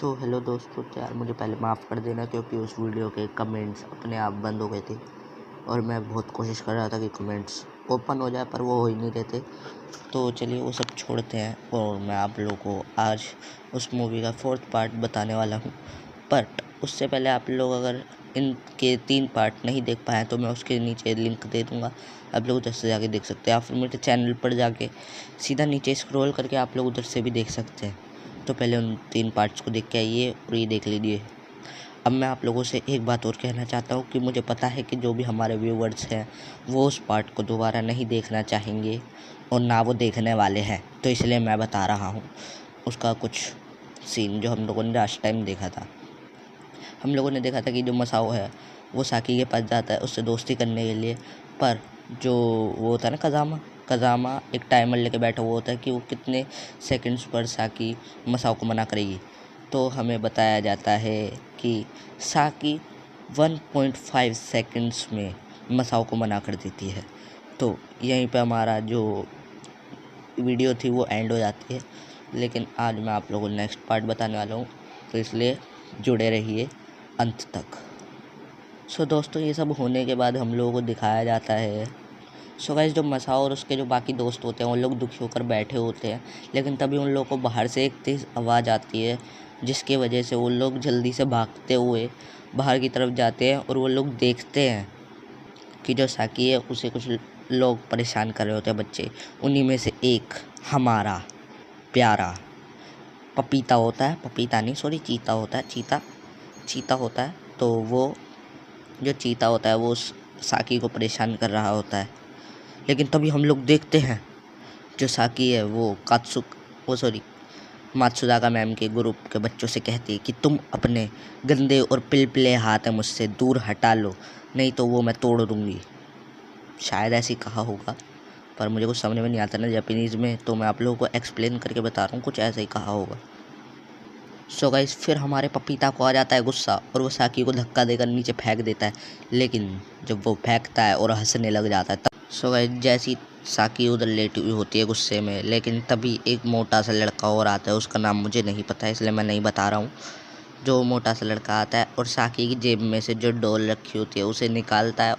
So hello दोस्तों, तो यार मुझे पहले माफ़ कर देना क्योंकि उस वीडियो के कमेंट्स अपने आप बंद हो गए थे और मैं बहुत कोशिश कर रहा था कि कमेंट्स ओपन हो जाए पर वो हो ही नहीं रहे थे। तो चलिए वो सब छोड़ते हैं और मैं आप लोगों को आज उस मूवी का 4th पार्ट बताने वाला हूँ। बट उससे पहले आप लोग अगर इनके 3 पार्ट नहीं देख पाए तो मैं उसके नीचे लिंक दे दूँगा, आप लोग उधर से जाके देख सकते हैं। आप फिर मेरे चैनल पर जाके सीधा नीचे स्क्रॉल करके आप लोग उधर से भी देख सकते हैं। तो पहले उन 3 पार्ट्स को देख के आइए और ये देख लीजिए। अब मैं आप लोगों से एक बात और कहना चाहता हूँ कि मुझे पता है कि जो भी हमारे व्यूवर्स हैं वो उस पार्ट को दोबारा नहीं देखना चाहेंगे और ना वो देखने वाले हैं, तो इसलिए मैं बता रहा हूँ उसका कुछ सीन जो हम लोगों ने लास्ट टाइम देखा था। हम लोगों ने देखा था कि जो मसाओ है वो साकी के पास जाता है उससे दोस्ती करने के लिए, पर जो वो होता है ना कज़ामा एक टाइमर लेके बैठा हुआ होता है कि वो कितने सेकंड्स पर साकी मसाओ को मना करेगी। तो हमें बताया जाता है कि साकी 1.5 सेकंड्स में मसाओ को मना कर देती है। तो यहीं पे हमारा जो वीडियो थी वो एंड हो जाती है, लेकिन आज मैं आप लोगों को नेक्स्ट पार्ट बताने वाला हूँ, तो इसलिए जुड़े रहिए अंत तक। सो दोस्तों, ये सब होने के बाद हम लोगों को दिखाया जाता है गाइस जो मसाओ और उसके जो बाकी दोस्त होते हैं उन लोग दुखी होकर बैठे होते हैं, लेकिन तभी उन लोगों को बाहर से एक तेज़ आवाज़ आती है जिसकी वजह से वो लोग जल्दी से भागते हुए बाहर की तरफ जाते हैं और वो लोग देखते हैं कि जो साकी है उसे कुछ लोग परेशान कर रहे होते हैं, बच्चे। उन्हीं में से एक हमारा प्यारा पपीता होता है, पपीता नहीं सॉरी चीता होता है, चीता होता है। तो वो जो चीता होता है वो उस साकी को परेशान कर रहा होता है, लेकिन तभी हम लोग देखते हैं जो साकी है वो मात्सुदाका मैम के ग्रुप के बच्चों से कहती है कि तुम अपने गंदे और पिलपिले हाथ मुझसे दूर हटा लो, नहीं तो वो मैं तोड़ दूँगी। शायद ऐसे ही कहा होगा, पर मुझे कुछ समझ में नहीं आता ना जापानीज़ में, तो मैं आप लोगों को एक्सप्लेन करके बता रहा हूँ, कुछ ऐसा ही कहा होगा। सो गाइस फिर हमारे पपीता को आ जाता है गुस्सा और वो साकी को धक्का देकर नीचे फेंक देता है, लेकिन जब वो फेंकता है और हंसने लग जाता है तब गाइस जैसी साकी उधर लेटी हुई होती है गुस्से में, लेकिन तभी एक मोटा सा लड़का और आता है, उसका नाम मुझे नहीं पता है इसलिए मैं नहीं बता रहा हूँ। जो मोटा सा लड़का आता है और साकी की जेब में से जो डॉल रखी होती है उसे निकालता है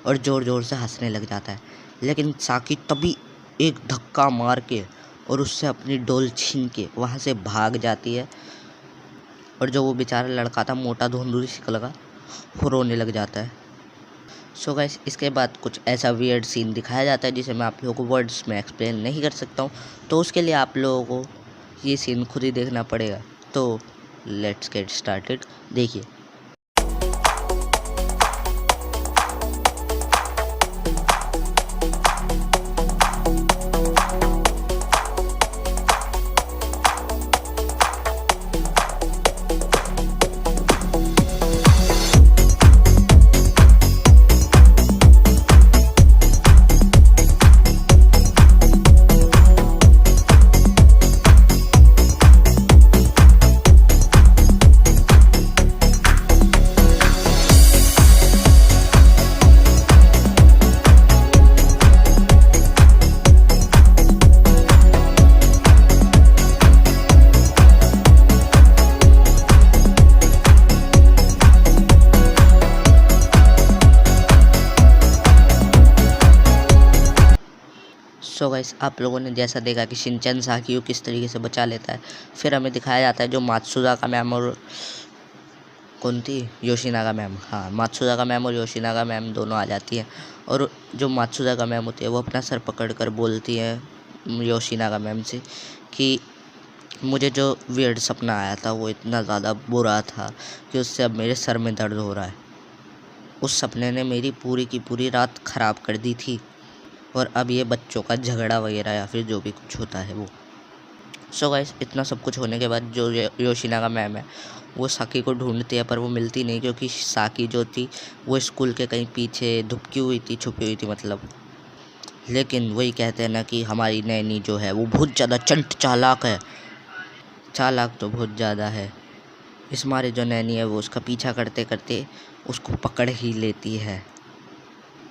और ज़ोर ज़ोर से हंसने लग जाता है, लेकिन साकी तभी एक धक्का मार के और उससे अपनी डॉल छीन के वहाँ से भाग जाती है और जो वो बेचारा लड़का था मोटा धुंधली शक्ल का वो रोने लग जाता है। सो गाइस इसके बाद कुछ ऐसा वियर्ड सीन दिखाया जाता है जिसे मैं आप लोगों को वर्ड्स में एक्सप्लेन नहीं कर सकता हूँ, तो उसके लिए आप लोगों को ये सीन खुद ही देखना पड़ेगा। तो लेट्स गेट स्टार्टेड, देखिए। सो गाइस आप लोगों ने जैसा देखा कि शिनचैन साकी को किस तरीके से बचा लेता है, फिर हमें दिखाया जाता है जो मात्सुदाका मैम और कौन थी योशिनागा मैम, हाँ मात्सुदाका मैम और योशिनागा मैम दोनों आ जाती हैं और जो मात्सुदाका मैम होती है वो अपना सर पकड़कर बोलती है योशिनागा मैम से कि मुझे जो वियर्ड सपना आया था वो इतना ज़्यादा बुरा था कि उससे अब मेरे सर में दर्द हो रहा है। उस सपने ने मेरी पूरी की पूरी रात ख़राब कर दी थी और अब ये बच्चों का झगड़ा वगैरह या फिर जो भी कुछ होता है वो। सो गाइस इतना सब कुछ होने के बाद जो योशिनागा मैम है वो साकी को ढूंढती है पर वो मिलती नहीं, क्योंकि साकी जो थी वो स्कूल के कहीं पीछे छुपी हुई थी मतलब। लेकिन वही कहते हैं ना कि हमारी नैनी जो है वो बहुत ज़्यादा चालाक है, चालाक तो बहुत ज़्यादा है। इस मारे जो नैनी है वो उसका पीछा करते करते उसको पकड़ ही लेती है।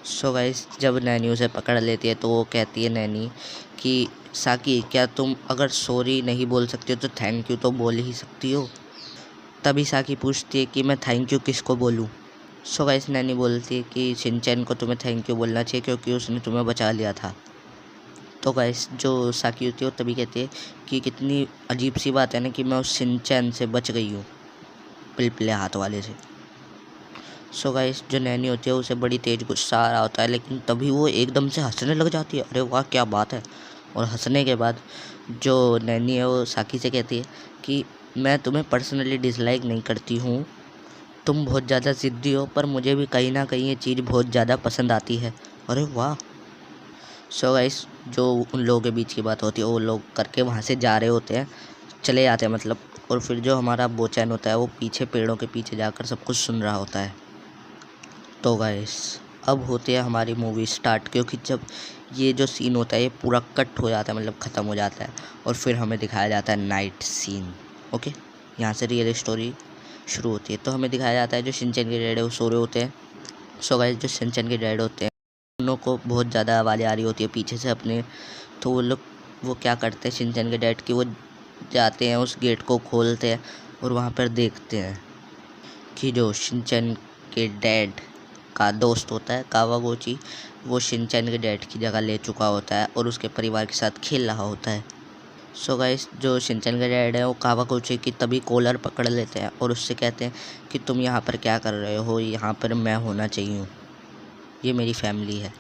सो गाइस जब नैनी उसे पकड़ लेती है तो वो कहती है नैनी कि साकी क्या तुम अगर सॉरी नहीं बोल सकती हो तो थैंक यू तो बोल ही सकती हो। तभी साकी पूछती है कि मैं थैंक यू किसको बोलूँ। सो गाइस नैनी बोलती है कि शिनचैन को तुम्हें थैंक यू बोलना चाहिए क्योंकि उसने तुम्हें बचा लिया था। तो गाइस जो साकी होती है वो तभी कहती है कि कितनी अजीब सी बात है ना कि मैं उस शिनचैन से बच गई हूँ, पिलपिले हाथ वाले से। सो गाइस जो नैनी होती है उसे बड़ी तेज गुस्सा आ रहा होता है, लेकिन तभी वो एकदम से हंसने लग जाती है। अरे वाह क्या बात है। और हंसने के बाद जो नैनी है वो साकी से कहती है कि मैं तुम्हें पर्सनली डिसलाइक नहीं करती हूँ, तुम बहुत ज़्यादा ज़िद्दी हो, पर मुझे भी कहीं ना कहीं ये चीज़ बहुत ज़्यादा पसंद आती है। अरे वाह। सो गाइस जो उन लोगों के बीच की बात होती है वो लोग करके वहाँ से जा रहे होते हैं, चले जाते हैं मतलब। और फिर जो हमारा बोचैन होता है वो पीछे पेड़ों के पीछे जाकर सब कुछ सुन रहा होता है। तो गाइस अब होती है हमारी मूवी स्टार्ट, क्योंकि जब ये जो सीन होता है ये पूरा कट हो जाता है, मतलब ख़त्म हो जाता है, और फिर हमें दिखाया जाता है नाइट सीन। ओके, यहाँ से रियल स्टोरी शुरू होती है। तो हमें दिखाया जाता है जो शिनचैन के डैड है वो सो रहे होते हैं। सो गाइस जो शिनचैन के डैड होते हैं उन को बहुत ज़्यादा आवाज़ें आ रही होती है पीछे से अपने। तो वो क्या करते हैं शिनचैन के डैड की, वो जाते हैं उस गेट को खोलते हैं और वहाँ पर देखते हैं कि जो शिनचैन के डैड का दोस्त होता है कावागोची, वो शिनचैन के डैड की जगह ले चुका होता है और उसके परिवार के साथ खेल रहा होता है। सो गाइस जो शिनचैन के डैड है वो कावागोची की तभी कॉलर पकड़ लेते हैं और उससे कहते हैं कि तुम यहाँ पर क्या कर रहे हो, यहाँ पर मैं होना चाहिए हूँ, ये मेरी फैमिली है।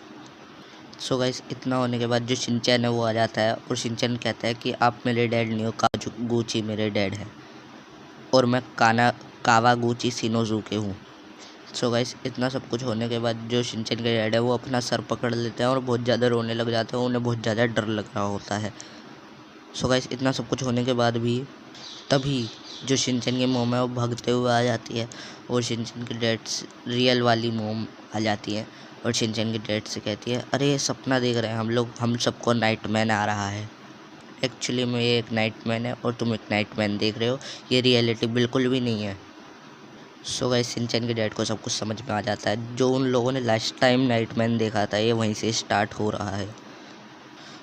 सो गाइस इतना होने के बाद जो शिनचैन है वो आ जाता है और शिनचैन कहता है कि आप मेरे डैड नहीं हो, कावागोची मेरे डैड है और मैं कावागोची शिनोजुके हूँ। सो गाइस इतना सब कुछ होने के बाद जो शिनचैन के डैड है वो अपना सर पकड़ लेते हैं और बहुत ज़्यादा रोने लग जाते हैं, उन्हें बहुत ज़्यादा डर लग रहा होता है। सो गाइस इतना सब कुछ होने के बाद भी तभी जो शिनचैन की मोम है वो भागते हुए आ जाती है और शिनचैन के डैड रियल वाली मोम आ जाती है और शिनचैन के डैड से कहती है अरे ये सपना देख रहे हैं हम लोग, हम सबको नाइटमैन आ रहा है। एक्चुअली में ये एक नाइटमैन है और तुम एक नाइटमैन देख रहे हो, ये रियलिटी बिल्कुल भी नहीं है। सो गाइस शिनचैन के डैड को सब कुछ समझ में आ जाता है, जो उन लोगों ने लास्ट टाइम नाइटमैन देखा था ये वहीं से स्टार्ट हो रहा है।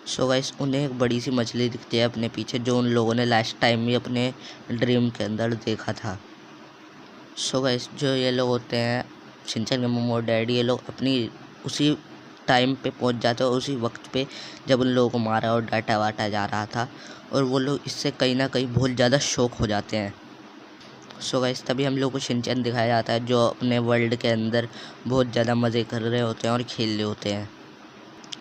सो गाइस उन्हें एक बड़ी सी मछली दिखती है अपने पीछे, जो उन लोगों ने लास्ट टाइम भी अपने ड्रीम के अंदर देखा था। सो गाइस जो ये लोग होते हैं शिनचैन के मम और डैडी, ये लोग अपनी उसी टाइम पे पहुंच जाते हैं, उसी वक्त पे जब उन लोगों को मारा और डांटा वाटा जा रहा था, और वो लोग इससे कहीं ना कहीं बहुत ज़्यादा शॉक हो जाते हैं। सो गाइस तभी हम लोग को शिनचैन दिखाया जाता है जो अपने वर्ल्ड के अंदर बहुत ज़्यादा मज़े कर रहे होते हैं और खेल रहे होते हैं,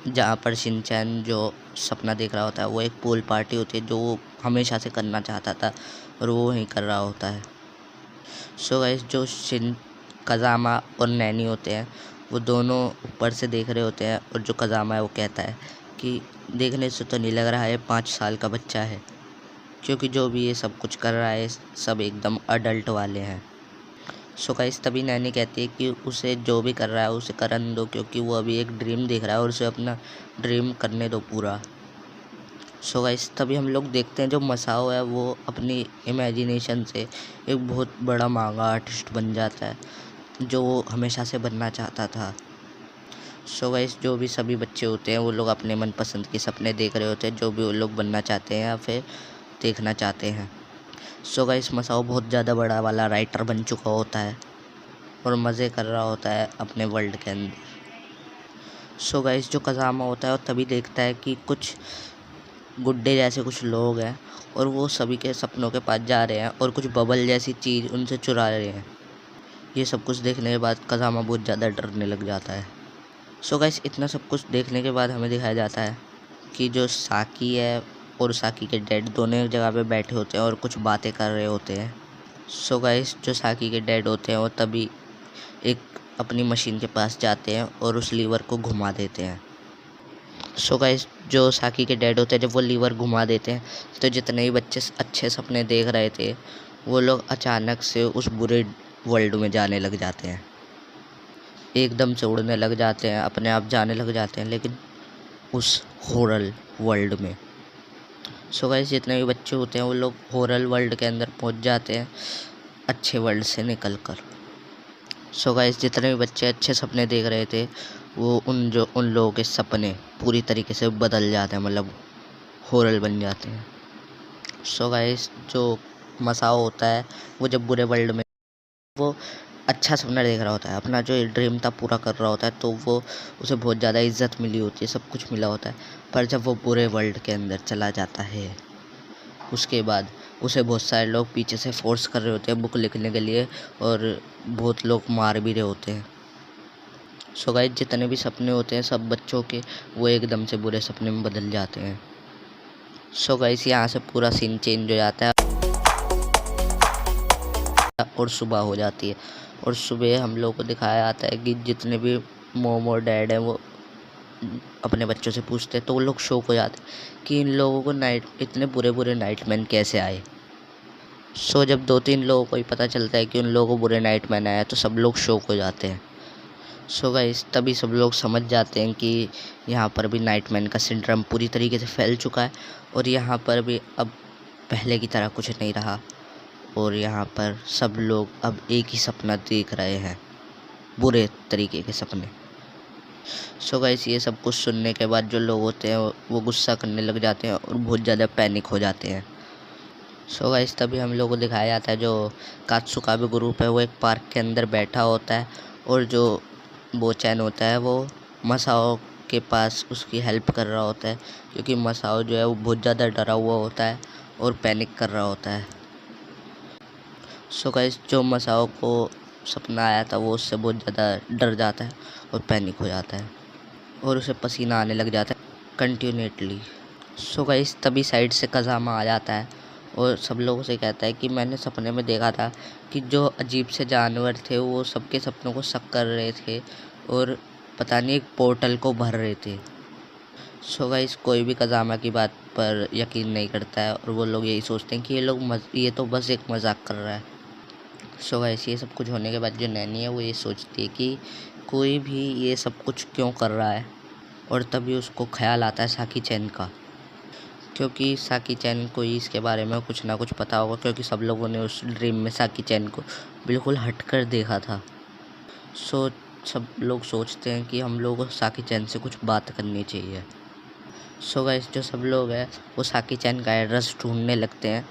जहाँ पर शिनचैन जो सपना देख रहा होता है वो एक पूल पार्टी होती है जो वो हमेशा से करना चाहता था और वो वहीं कर रहा होता है। सो गाइस जो कज़ामा और नैनी होते हैं वो दोनों ऊपर से देख रहे होते हैं और जो कज़ामा है वो कहता है कि देखने से तो नहीं लग रहा है 5 साल का बच्चा है, क्योंकि जो भी ये सब कुछ कर रहा है सब एकदम अडल्ट वाले हैं। सो गाइस तभी नैनी कहती है कि उसे जो भी कर रहा है उसे करने दो, क्योंकि वो अभी एक ड्रीम देख रहा है और उसे अपना ड्रीम करने दो पूरा। सो गाइस तभी हम लोग देखते हैं जो मसाओ है वो अपनी इमेजिनेशन से एक बहुत बड़ा मांगा आर्टिस्ट बन जाता है, जो वो हमेशा से बनना चाहता था। सो गाइस जो भी सभी बच्चे होते हैं वो लोग अपने मनपसंद के सपने देख रहे होते हैं, जो भी वो लोग बनना चाहते हैं या फिर देखना चाहते हैं। सो गाइस मसाओ बहुत ज़्यादा बड़ा वाला राइटर बन चुका होता है और मज़े कर रहा होता है अपने वर्ल्ड के अंदर। सो गाइस जो कज़ामा होता है वो तभी देखता है कि कुछ गुड्डे जैसे कुछ लोग हैं और वो सभी के सपनों के पास जा रहे हैं और कुछ बबल जैसी चीज़ उनसे चुरा रहे हैं। ये सब कुछ देखने के बाद कज़ामा बहुत ज़्यादा डरने लग जाता है। सो गाइस इतना सब कुछ देखने के बाद हमें दिखाया जाता है कि जो साकी है और साकी के डैड दोनों एक जगह पे बैठे होते हैं और कुछ बातें कर रहे होते हैं। सो गाइस जो साकी के डैड होते हैं वो तभी एक अपनी मशीन के पास जाते हैं और उस लीवर को घुमा देते हैं। सो गाइस जो साकी के डैड होते हैं जब वो लीवर घुमा देते हैं तो जितने भी बच्चे अच्छे सपने देख रहे थे वो लोग अचानक से उस बुरे वर्ल्ड में जाने लग जाते हैं, एकदम से उड़ने लग जाते हैं, अपने आप जाने लग जाते हैं, लेकिन उस हॉरर वर्ल्ड में। सो गाइस जितने भी बच्चे होते हैं वो लोग हॉरर वर्ल्ड के अंदर पहुंच जाते हैं अच्छे वर्ल्ड से निकल कर। सो गाइस जितने भी बच्चे अच्छे सपने देख रहे थे वो उन लोगों के सपने पूरी तरीके से बदल जाते हैं, मतलब हॉरर बन जाते हैं। सो गाइस जो मसाओ होता है वो जब बुरे वर्ल्ड में वो अच्छा सपना देख रहा होता है, अपना जो ड्रीम था पूरा कर रहा होता है, तो वो उसे बहुत ज़्यादा इज्जत मिली होती है, सब कुछ मिला होता है। पर जब वो बुरे वर्ल्ड के अंदर चला जाता है, उसके बाद उसे बहुत सारे लोग पीछे से फोर्स कर रहे होते हैं बुक लिखने के लिए, और बहुत लोग मार भी रहे होते हैं। सो गाइस, जितने भी सपने होते हैं सब बच्चों के, वो एकदम से बुरे सपने में बदल जाते हैं। सो गाइस, यहाँ से पूरा सीन चेंज हो जाता है और सुबह हो जाती है। और सुबह हम लोग को दिखाया जाता है कि जितने भी मोम और डैड हैं वो अपने बच्चों से पूछते हैं, तो वो लोग शौक हो जाते हैं कि इन लोगों को इतने बुरे बुरे नाइटमैन कैसे आए। सो जब 2-3 लोगों को ही पता चलता है कि उन लोगों को बुरे नाइटमैन आए, तो सब लोग शौक हो जाते हैं। सो गाइस, तभी सब लोग समझ जाते हैं कि यहाँ पर भी नाइटमैन का सिंड्रोम पूरी तरीके से फैल चुका है, और यहाँ पर भी अब पहले की तरह कुछ नहीं रहा, और यहाँ पर सब लोग अब एक ही सपना देख रहे हैं, बुरे तरीके के सपने। सो गाइस, ये सब कुछ सुनने के बाद जो लोग होते हैं वो गुस्सा करने लग जाते हैं और बहुत ज़्यादा पैनिक हो जाते हैं। सो गाइस, तभी हम लोग को दिखाया जाता है जो कात्सुकाबे ग्रुप है वो एक पार्क के अंदर बैठा होता है, और जो बोचैन होता है वो मसाओ के पास उसकी हेल्प कर रहा होता है, क्योंकि मसाओ जो है वो बहुत ज़्यादा डरा हुआ होता है और पैनिक कर रहा होता है। सो गाइस, जो मसाओ को सपना आया था वो उससे बहुत ज़्यादा डर जाता है और पैनिक हो जाता है, और उसे पसीना आने लग जाता है कंटिन्यूटली। सो गाइस, तभी साइड से कज़ामा आ जाता है और सब लोगों से कहता है कि मैंने सपने में देखा था कि जो अजीब से जानवर थे वो सबके सपनों को शक कर रहे थे और पता नहीं एक पोर्टल को भर रहे थे। सो गाइस, कोई भी कज़ामा की बात पर यकीन नहीं करता है, और वो लोग यही सोचते हैं कि ये तो बस एक मजाक कर रहा है। सो गाइस, ये सब कुछ होने के बाद जो नैनी है वो ये सोचती है कि कोई भी ये सब कुछ क्यों कर रहा है, और तभी उसको ख्याल आता है साकी चैन का, क्योंकि साकी चैन को ही इसके बारे में कुछ ना कुछ पता होगा, क्योंकि सब लोगों ने उस ड्रीम में साकी चैन को बिल्कुल हटकर देखा था। सो सब लोग सोचते हैं कि हम लोगों को साकी चैन से कुछ बात करनी चाहिए। सो गाइस, जो सब लोग हैं वो साकी चैन का एड्रेस ढूंढने लगते हैं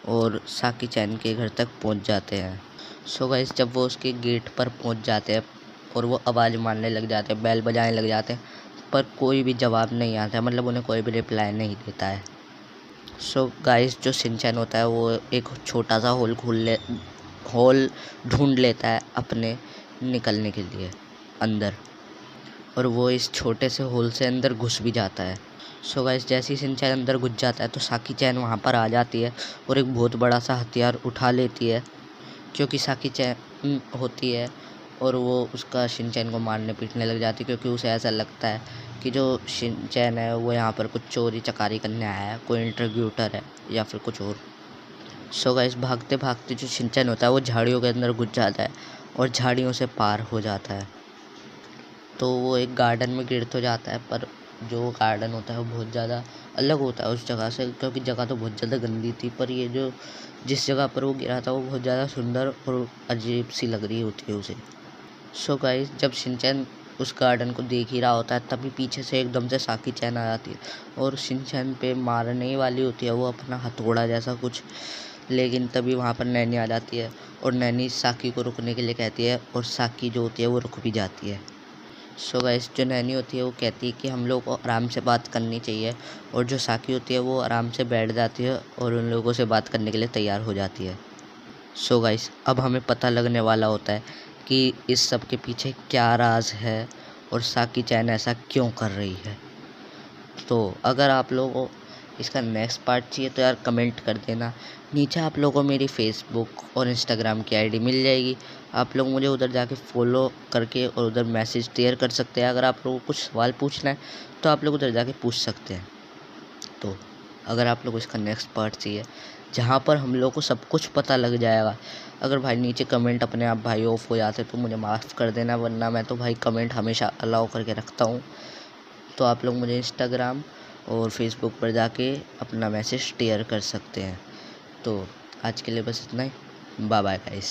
और साकी चैन के घर तक पहुंच जाते हैं। सो गाइस, जब वो उसके गेट पर पहुंच जाते हैं और वो आवाज़ मारने लग जाते हैं, बैल बजाने लग जाते हैं, पर कोई भी जवाब नहीं आता है, मतलब उन्हें कोई भी रिप्लाई नहीं देता है। सो गाइस, जो शिनचैन होता है वो एक छोटा सा होल ढूंढ लेता है अपने निकलने के लिए अंदर, और वो इस छोटे से होल से अंदर घुस भी जाता है। सो गाइस, जैसे ही शिनचैन अंदर घुस जाता है तो साकी चैन वहाँ पर आ जाती है और एक बहुत बड़ा सा हथियार उठा लेती है, क्योंकि साकी चैन होती है, और वो उसका शिनचैन को मारने पीटने लग जाती है, क्योंकि उसे ऐसा लगता है कि जो शिनचैन है वो यहाँ पर कुछ चोरी चकारी करने आया है, कोई इंट्रीग्यूटर है या फिर कुछ और। सो गाइस, भागते भागते जो शिनचैन होता है वो झाड़ियों के अंदर घुस जाता है और झाड़ियों से पार हो जाता है, तो वो एक गार्डन में गिर तो जाता है, पर जो गार्डन होता है वो बहुत ज़्यादा अलग होता है उस जगह से, क्योंकि जगह तो बहुत ज़्यादा गंदी थी, पर ये जो जिस जगह पर वो गिरा था वो बहुत ज़्यादा सुंदर और अजीब सी लग रही होती है उसे। सो गाइस, जब शिनचैन उस गार्डन को देख ही रहा होता है तभी पीछे से एकदम से साकी चैन आ जाती है और शिनचैन पे मारने ही वाली होती है वो अपना हथौड़ा जैसा कुछ, लेकिन तभी वहाँ पर नैनी आ जाती है और नैनी साकी को रुकने के लिए कहती है, और साकी जो होती है वो रुक भी जाती है। सो गाइस, जो नैनी होती है वो कहती है कि हम लोग को आराम से बात करनी चाहिए, और जो साकी होती है वो आराम से बैठ जाती है और उन लोगों से बात करने के लिए तैयार हो जाती है। सो गाइस, अब हमें पता लगने वाला होता है कि इस सब के पीछे क्या राज है और साकी चैन ऐसा क्यों कर रही है। तो अगर आप लोगों को इसका नेक्स्ट पार्ट चाहिए तो यार कमेंट कर देना। नीचे आप लोगों को मेरी फेसबुक और इंस्टाग्राम की आईडी मिल जाएगी, आप लोग मुझे उधर जाके फॉलो करके और उधर मैसेज शेयर कर सकते हैं। अगर आप लोगों को कुछ सवाल पूछना है तो आप लोग उधर जाके पूछ सकते हैं। तो अगर आप लोग को इसका नेक्स्ट पार्ट चाहिए जहाँ पर हम लोग को सब कुछ पता लग जाएगा, अगर भाई नीचे कमेंट अपने आप भाई ऑफ हो जाते तो मुझे माफ़ कर देना, वरना मैं तो भाई कमेंट हमेशा अलाउ करके रखता हूँ। तो आप लोग मुझे इंस्टाग्राम और फेसबुक पर जाके अपना मैसेज शेयर कर सकते हैं। तो आज के लिए बस इतना ही, बाय बाय गाइस।